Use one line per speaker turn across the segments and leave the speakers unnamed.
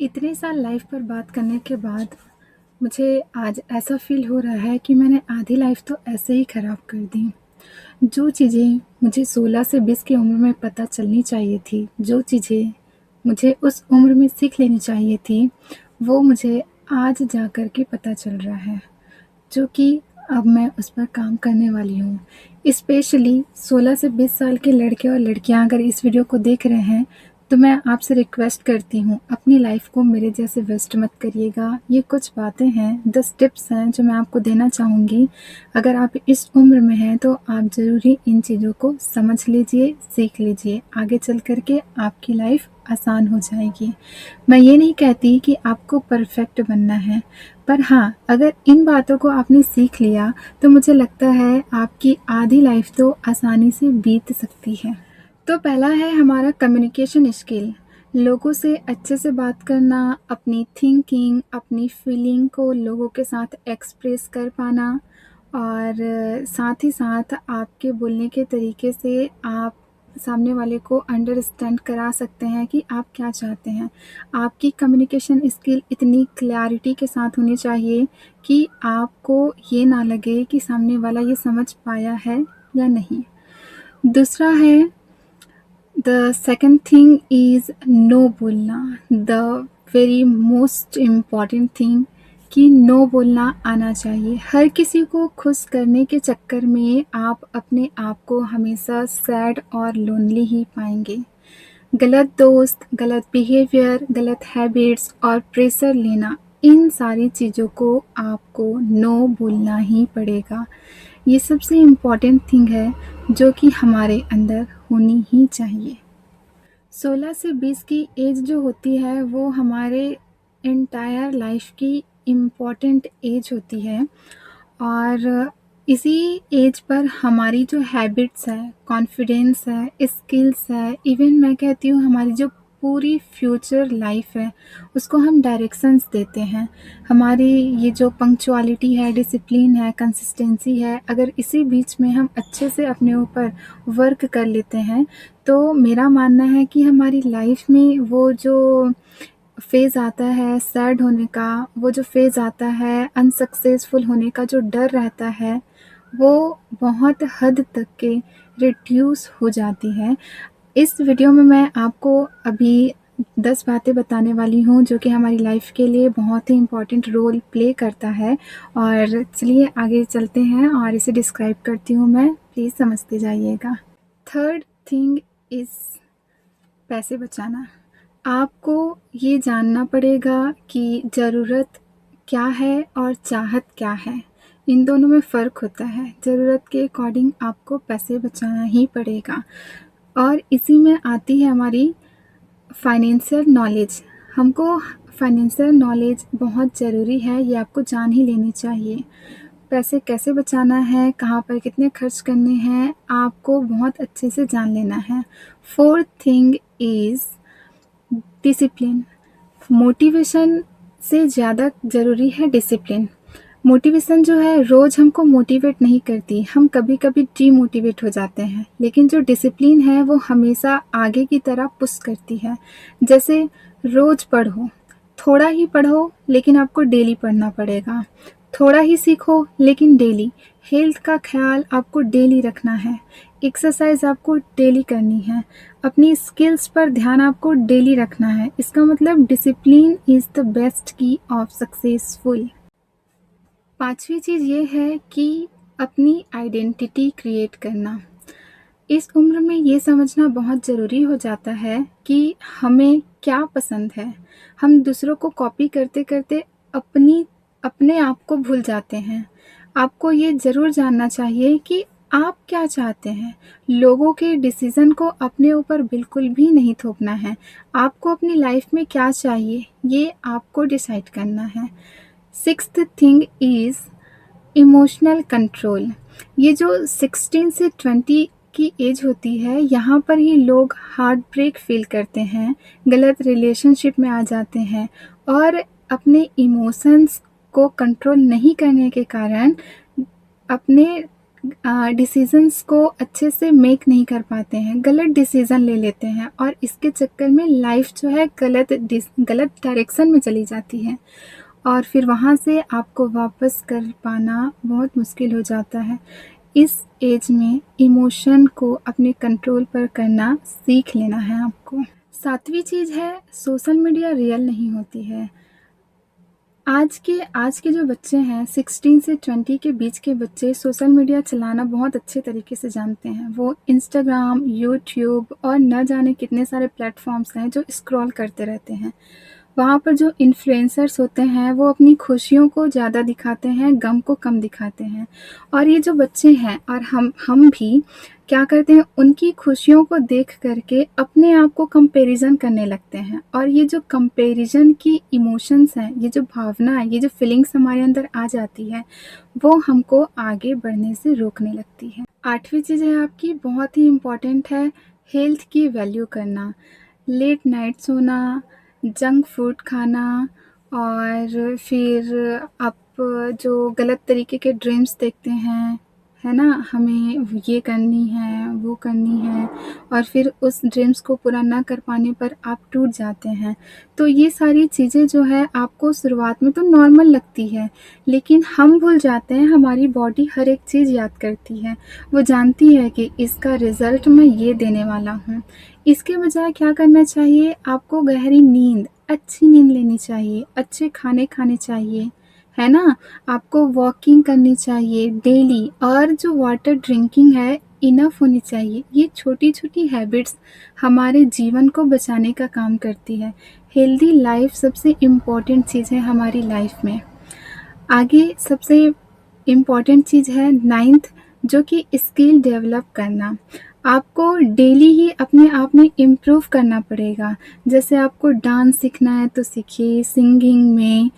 इतने साल लाइफ पर बात करने के बाद मुझे आज ऐसा फ़ील हो रहा है कि मैंने आधी लाइफ तो ऐसे ही ख़राब कर दी। जो चीज़ें मुझे 16 से 20 की उम्र में पता चलनी चाहिए थी, जो चीज़ें मुझे उस उम्र में सीख लेनी चाहिए थी, वो मुझे आज जा कर के पता चल रहा है, जो कि अब मैं उस पर काम करने वाली हूँ। स्पेशली 16 से 20 साल के लड़के और लड़कियाँ अगर इस वीडियो को देख रहे हैं, तो मैं आपसे रिक्वेस्ट करती हूँ, अपनी लाइफ को मेरे जैसे वेस्ट मत करिएगा। ये कुछ बातें हैं, 10 टिप्स हैं जो मैं आपको देना चाहूँगी। अगर आप इस उम्र में हैं तो आप ज़रूरी इन चीज़ों को समझ लीजिए, सीख लीजिए। आगे चल कर के आपकी लाइफ आसान हो जाएगी। मैं ये नहीं कहती कि आपको परफेक्ट बनना है, पर हाँ, अगर इन बातों को आपने सीख लिया तो मुझे लगता है आपकी आधी लाइफ तो आसानी से बीत सकती है। तो पहला है हमारा कम्युनिकेशन स्किल। लोगों से अच्छे से बात करना, अपनी थिंकिंग, अपनी फीलिंग को लोगों के साथ एक्सप्रेस कर पाना और साथ ही साथ आपके बोलने के तरीके से आप सामने वाले को अंडरस्टैंड करा सकते हैं कि आप क्या चाहते हैं। आपकी कम्युनिकेशन स्किल इतनी क्लैरिटी के साथ होनी चाहिए कि आपको ये ना लगे कि सामने वाला ये समझ पाया है या नहीं। दूसरा है the second thing is no बोलना। The very most important thing कि नो बोलना आना चाहिए। हर किसी को खुश करने के चक्कर में आप अपने आप को हमेशा सैड और लोनली ही पाएंगे। गलत दोस्त, गलत बिहेवियर, गलत हैबिट्स और प्रेशर लेना, इन सारी चीज़ों को आपको नो बोलना ही पड़ेगा। ये सबसे इम्पॉर्टेंट थिंग है जो कि हमारे अंदर होनी ही चाहिए। 16 से 20 की एज जो होती है वो हमारे एंटायर लाइफ की इम्पॉर्टेंट एज होती है और इसी एज पर हमारी जो हैबिट्स है, कॉन्फिडेंस है, स्किल्स है, इवन मैं कहती हूँ हमारी जो पूरी फ्यूचर लाइफ है उसको हम डायरेक्शंस देते हैं। हमारी ये जो पंक्चुअलिटी है, डिसिप्लिन है, कंसिस्टेंसी है, अगर इसी बीच में हम अच्छे से अपने ऊपर वर्क कर लेते हैं तो मेरा मानना है कि हमारी लाइफ में वो जो फ़ेज़ आता है सैड होने का, वो जो फ़ेज़ आता है अनसक्सेसफुल होने का, जो डर रहता है, वो बहुत हद तक के रिड्यूस हो जाती है। इस वीडियो में मैं आपको अभी 10 बातें बताने वाली हूँ जो कि हमारी लाइफ के लिए बहुत ही इम्पोर्टेंट रोल प्ले करता है और चलिए आगे चलते हैं और इसे डिस्क्राइब करती हूँ मैं, प्लीज़ समझते जाइएगा। थर्ड थिंग इज़ पैसे बचाना। आपको ये जानना पड़ेगा कि ज़रूरत क्या है और चाहत क्या है। इन दोनों में फ़र्क होता है। ज़रूरत के अकॉर्डिंग आपको पैसे बचाना ही पड़ेगा और इसी में आती है हमारी फाइनेंशियल नॉलेज। हमको फाइनेंशियल नॉलेज बहुत ज़रूरी है, ये आपको जान ही लेनी चाहिए। पैसे कैसे बचाना है, कहाँ पर कितने खर्च करने हैं, आपको बहुत अच्छे से जान लेना है। Fourth thing is discipline. Motivation से ज़्यादा ज़रूरी है डिसिप्लिन। मोटिवेशन जो है रोज़ हमको मोटिवेट नहीं करती, हम कभी-कभी डीमोटिवेट हो जाते हैं, लेकिन जो डिसिप्लिन है वो हमेशा आगे की तरह पुश करती है। जैसे रोज़ पढ़ो, थोड़ा ही पढ़ो लेकिन आपको डेली पढ़ना पड़ेगा। थोड़ा ही सीखो लेकिन डेली। हेल्थ का ख्याल आपको डेली रखना है। एक्सरसाइज आपको डेली करनी है। अपनी स्किल्स पर ध्यान आपको डेली रखना है। इसका मतलब डिसिप्लिन इज़ द बेस्ट की ऑफ सक्सेसफुल। पांचवी चीज़ ये है कि अपनी आइडेंटिटी क्रिएट करना। इस उम्र में ये समझना बहुत ज़रूरी हो जाता है कि हमें क्या पसंद है। हम दूसरों को कॉपी करते करते अपने आप को भूल जाते हैं। आपको ये ज़रूर जानना चाहिए कि आप क्या चाहते हैं। लोगों के डिसीज़न को अपने ऊपर बिल्कुल भी नहीं थोपना है। आपको अपनी लाइफ में क्या चाहिए ये आपको डिसाइड करना है। Sixth thing is emotional control. ये जो 16 से 20 की एज होती है, यहाँ पर ही लोग हार्ट ब्रेक फील करते हैं, गलत रिलेशनशिप में आ जाते हैं और अपने इमोशंस को कंट्रोल नहीं करने के कारण अपने डिसीज़न्स को अच्छे से मेक नहीं कर पाते हैं, गलत डिसीज़न ले लेते हैं और इसके चक्कर में लाइफ जो है गलत डायरेक्शन में चली जाती है और फिर वहाँ से आपको वापस कर पाना बहुत मुश्किल हो जाता है। इस एज में इमोशन को अपने कंट्रोल पर करना सीख लेना है आपको। 7वीं चीज़ है, सोशल मीडिया रियल नहीं होती है। आज के जो बच्चे हैं 16 से 20 के बीच के बच्चे सोशल मीडिया चलाना बहुत अच्छे तरीके से जानते हैं। वो इंस्टाग्राम, यूट्यूब और न जाने कितने सारे प्लेटफ़ॉर्म्स हैं जो स्क्रॉल करते रहते हैं। वहाँ पर जो इन्फ्लुएंसर्स होते हैं वो अपनी खुशियों को ज़्यादा दिखाते हैं, गम को कम दिखाते हैं। और ये जो बच्चे हैं और हम भी क्या करते हैं, उनकी खुशियों को देख कर के अपने आप को कंपैरिज़न करने लगते हैं और ये जो कंपैरिज़न की इमोशंस हैं, ये जो भावना है, ये जो फीलिंग्स हमारे अंदर आ जाती है, वो हमको आगे बढ़ने से रोकने लगती है। 8वीं चीज़ है आपकी, बहुत ही इम्पोर्टेंट है, हेल्थ की वैल्यू करना। लेट नाइट सोना, जंक फूड खाना और फिर आप जो गलत तरीके के ड्रीम्स देखते हैं, है ना? हमें ये करनी है, वो करनी है और फिर उस ड्रीम्स को पूरा ना कर पाने पर आप टूट जाते हैं। तो ये सारी चीज़ें जो है आपको शुरुआत में तो नॉर्मल लगती है, लेकिन हम भूल जाते हैं, हमारी बॉडी हर एक चीज़ याद करती है। वो जानती है कि इसका रिज़ल्ट मैं ये देने वाला हूँ। इसके बजाय क्या करना चाहिए, आपको गहरी नींद, अच्छी नींद लेनी चाहिए, अच्छे खाने खाने चाहिए, है ना? आपको वॉकिंग करनी चाहिए डेली और जो वाटर ड्रिंकिंग है इनफ होनी चाहिए। ये छोटी-छोटी हैबिट्स हमारे जीवन को बचाने का काम करती है। हेल्दी लाइफ सबसे इम्पोर्टेंट चीज़ है हमारी लाइफ में। आगे सबसे इम्पॉर्टेंट चीज़ है 9th, जो कि स्किल डेवलप करना। आपको डेली ही अपने आप में इम्प्रूव करना पड़ेगा। जैसे आपको डांस सीखना है तो सीखिए, सिंगिंग में,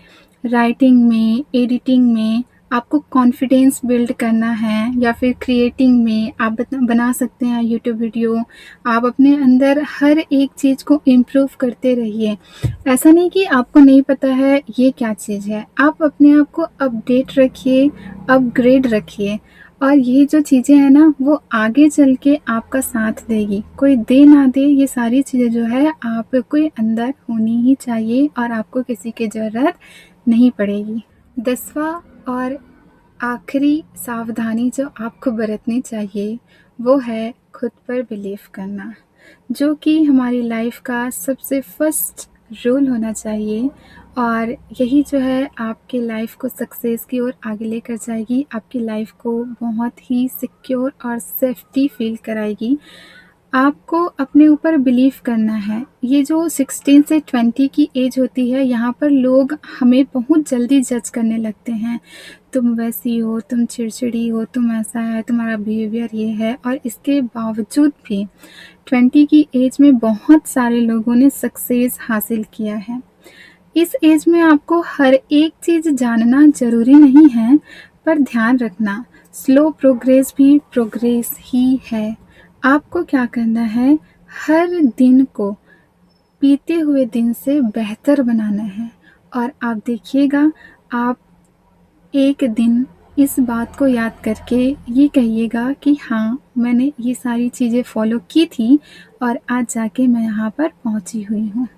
राइटिंग में, एडिटिंग में। आपको कॉन्फिडेंस बिल्ड करना है या फिर क्रिएटिंग में आप बना सकते हैं यूट्यूब वीडियो। आप अपने अंदर हर एक चीज़ को इम्प्रूव करते रहिए। ऐसा नहीं कि आपको नहीं पता है ये क्या चीज़ है, आप अपने आप को अपडेट रखिए, अपग्रेड रखिए और ये जो चीज़ें हैं ना वो आगे चल के आपका साथ देगी। कोई दे ना दे, ये सारी चीज़ें जो है आपके अंदर होनी ही चाहिए और आपको किसी की ज़रूरत नहीं पड़ेगी। 10वां और आखिरी सावधानी जो आपको बरतनी चाहिए वो है खुद पर बिलीव करना, जो कि हमारी लाइफ का सबसे फर्स्ट रूल होना चाहिए और यही जो है आपके लाइफ को सक्सेस की ओर आगे लेकर जाएगी, आपकी लाइफ को बहुत ही सिक्योर और सेफ्टी फील कराएगी। आपको अपने ऊपर बिलीव करना है। ये जो 16 से 20 की एज होती है, यहाँ पर लोग हमें बहुत जल्दी जज करने लगते हैं। तुम वैसी हो, तुम चिड़चिड़ी हो, तुम ऐसा है, तुम्हारा बिहेवियर ये है और इसके बावजूद भी 20 की एज में बहुत सारे लोगों ने सक्सेस हासिल किया है। इस एज में आपको हर एक चीज़ जानना ज़रूरी नहीं है, पर ध्यान रखना, स्लो प्रोग्रेस भी प्रोग्रेस ही है। आपको क्या करना है, हर दिन को बीते हुए दिन से बेहतर बनाना है और आप देखिएगा, आप एक दिन इस बात को याद करके ये कहिएगा कि हाँ, मैंने ये सारी चीज़ें फ़ॉलो की थी और आज जाके मैं यहाँ पर पहुँची हुई हूँ।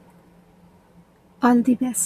All the best.